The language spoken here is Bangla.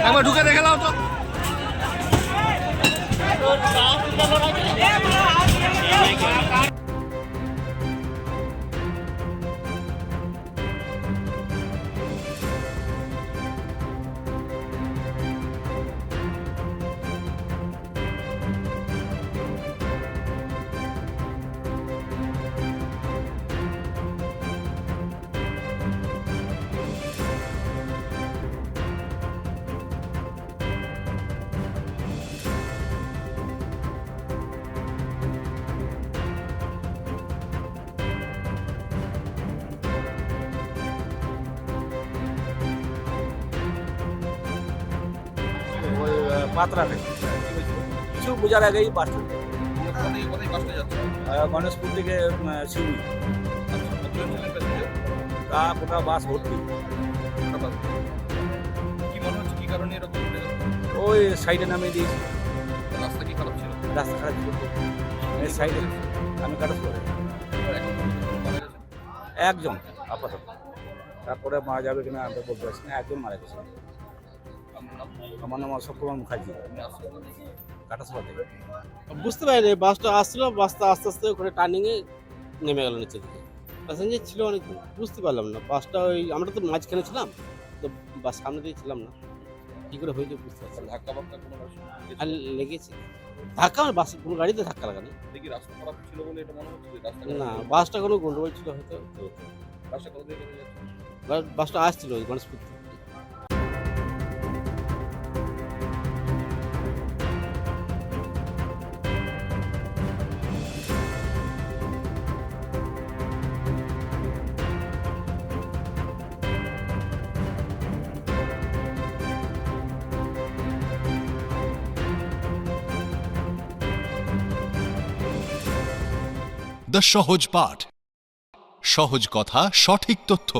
একবার ঢুকে দেখে নাও তো। ওই পাতরা থেকে কিছু বোঝার আগেই বাস গণেশপুর থেকে শিউরি তা গোটা বাস ভর্তি। কি মনে হচ্ছে কি কারণে এরকম ওই সাইডে নামিয়ে দিয়েছি। রাস্তা কি খারাপ ছিল? রাস্তা খারাপ ছিল এই সাইডে আমি কাটা করে একজন আপাতত, তারপরে মারা যাবে কিনা আমি বলতে পারছি না। একজন মারা গেছে। আমার নাম অশোক কুমার মুখার্জি, কাটাসোলা থেকে। বুঝতে পারিনি বাসটা আসছিল, বাসটা আস্তে আস্তে ওখানে টার্নিংয়ে নেমে গেল নিচে দিকে। প্যাসেঞ্জার ছিল অনেক, বুঝতে পারলাম না বাসটা ওই আমরা তো মাঝখানে ছিলাম, তো বাস সামনে দিয়ে ছিলাম না, কী করে হয়েছে বুঝতে পারছি না। ধাক্কা বাক্কা কোনো আর লেগেছে ধাক্কা, আমার বাস কোনো গাড়িতে ধাক্কা লাগানি দেখি রাস্তা খারাপ ছিল বলে এটা মনে হচ্ছে যে রাস্তা না, বাসটা কোনো গন্ডগোল ছিল হয়তো। রাস্তা কোথা থেকে কোথায় যাচ্ছে? বাসটা আসছিল ওই গণেশপুর থেকে। দ্য সহজ পাঠ, সহজ কথা, সঠিক তথ্য।